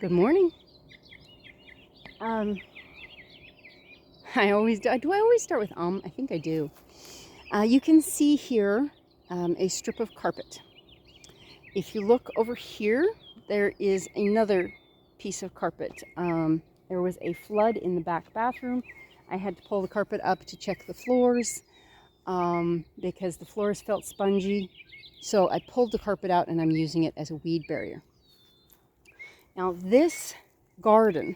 Good morning. Um, I always do. Do I always start with I think I do. You can see here a strip of carpet. If you look over here, there is another piece of carpet. There was a flood in the back bathroom. I had to pull the carpet up to check the floors because the floors felt spongy. So I pulled the carpet out and I'm using it as a weed barrier. Now this garden,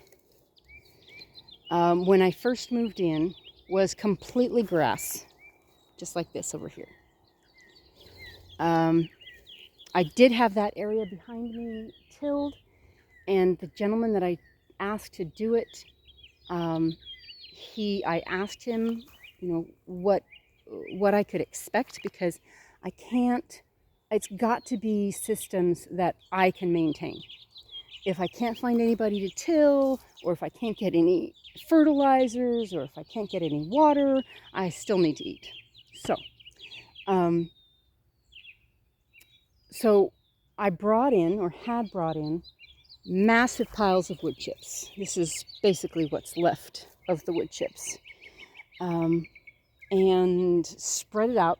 when I first moved in, was completely grass, just like this over here. I did have that area behind me tilled, and the gentleman that I asked to do it, I asked him, what I could expect, because I can't. It's got to be systems that I can maintain. If I can't find anybody to till, or if I can't get any fertilizers, or if I can't get any water, I still need to eat. So I brought in, or had brought in, massive piles of wood chips. This is basically what's left of the wood chips. And spread it out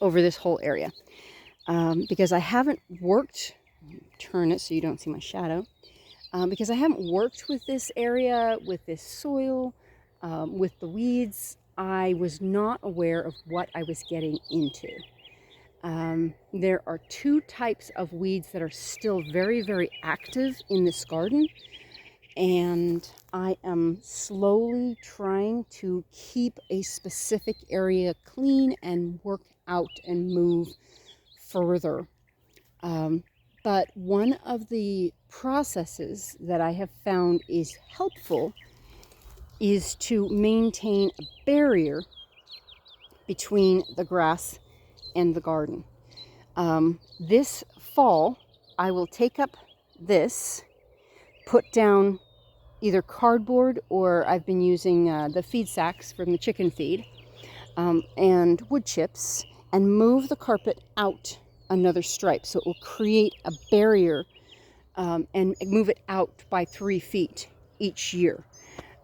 over this whole area. Because I haven't worked, turn it so you don't see my shadow, because I haven't worked with this area, with this soil, with the weeds. I was not aware of what I was getting into. There are two types of weeds that are still very, very active in this garden, and I am slowly trying to keep a specific area clean and work out and move further. But one of the processes that I have found is helpful is to maintain a barrier between the grass and the garden. This fall, I will take up this, put down either cardboard, or I've been using the feed sacks from the chicken feed, and wood chips, and move the carpet out another stripe, so it will create a barrier, and move it out by 3 feet each year,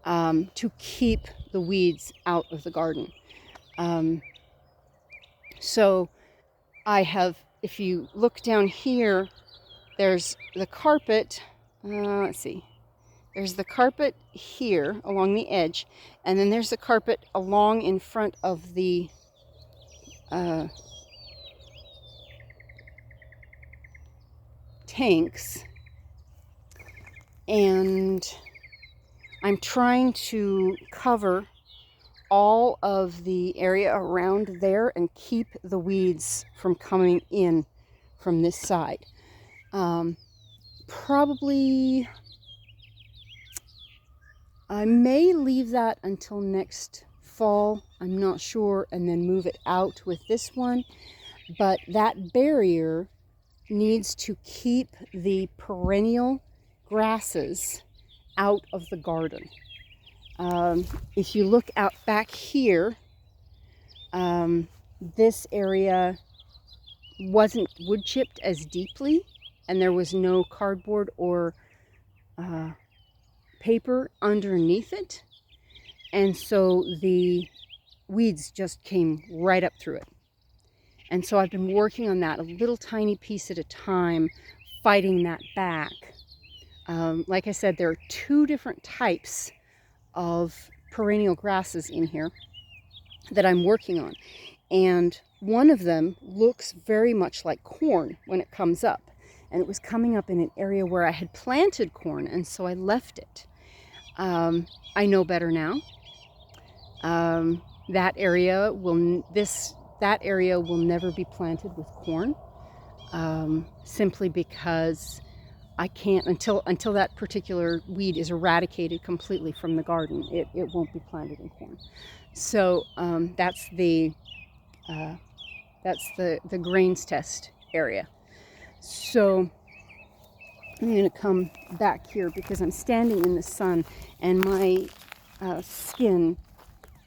to keep the weeds out of the garden. So I have, if you look down here, there's the carpet, let's see, there's the carpet here along the edge, and then there's the carpet along in front of the tanks, and I'm trying to cover all of the area around there and keep the weeds from coming in from this side. Probably I may leave that until next fall, I'm not sure, and then move it out with this one. But that barrier needs to keep the perennial grasses out of the garden. If you look out back here, this area wasn't wood chipped as deeply, and there was no cardboard or paper underneath it, and so the weeds just came right up through it. And so I've been working on that a little tiny piece at a time, fighting that back. Like I said, there are 2 different types of perennial grasses in here that I'm working on, and one of them looks very much like corn when it comes up, and it was coming up in an area where I had planted corn, and so I left it. I know better now. That area will never be planted with corn, simply because I can't, until that particular weed is eradicated completely from the garden, it won't be planted in corn. So that's the grains test area. So I'm going to come back here because I'm standing in the sun, and my skin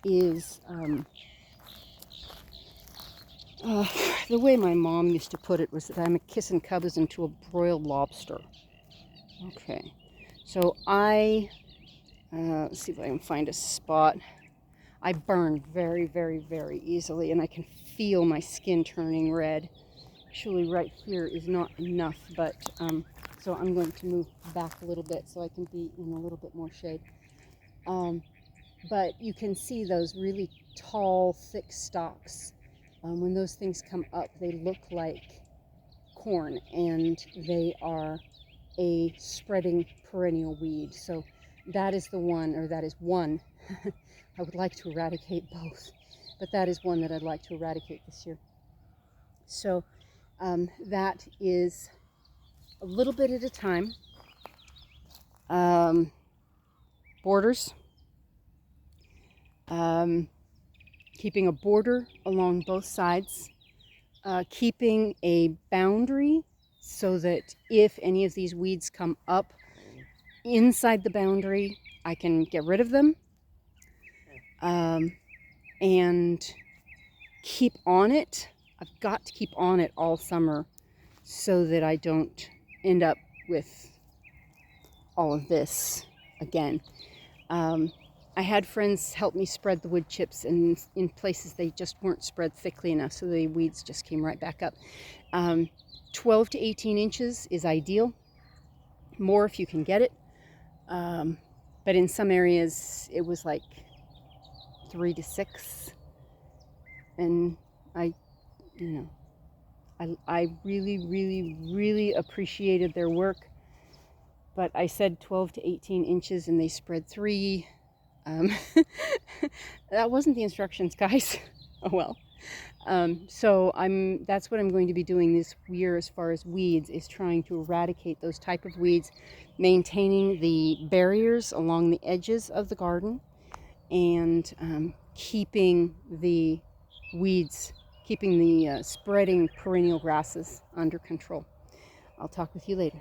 is the way my mom used to put it was that I'm a kissing cubs into a broiled lobster. Okay, so let's see if I can find a spot. I burn very, very, very easily, and I can feel my skin turning red. Actually, right here is not enough, but so I'm going to move back a little bit so I can be in a little bit more shade. But you can see those really tall, thick stalks. When those things come up, they look like corn, and they are a spreading perennial weed. So that is the one, or that is one. I would like to eradicate both, but that is one that I'd like to eradicate this year. So that is a little bit at a time. Borders. Keeping a border along both sides. Keeping a boundary so that if any of these weeds come up inside the boundary, I can get rid of them. And keep on it. I've got to keep on it all summer so that I don't end up with all of this again. I had friends help me spread the wood chips, and in places they just weren't spread thickly enough, so the weeds just came right back up. 12 to 18 inches is ideal. More if you can get it. But in some areas it was like 3 to 6. And I really, really, really appreciated their work. But I said 12 to 18 inches and they spread 3. That wasn't the instructions, guys. Oh well. So that's what I'm going to be doing this year as far as weeds, is trying to eradicate those type of weeds, maintaining the barriers along the edges of the garden, and keeping the weeds, keeping the spreading perennial grasses under control. I'll talk with you later.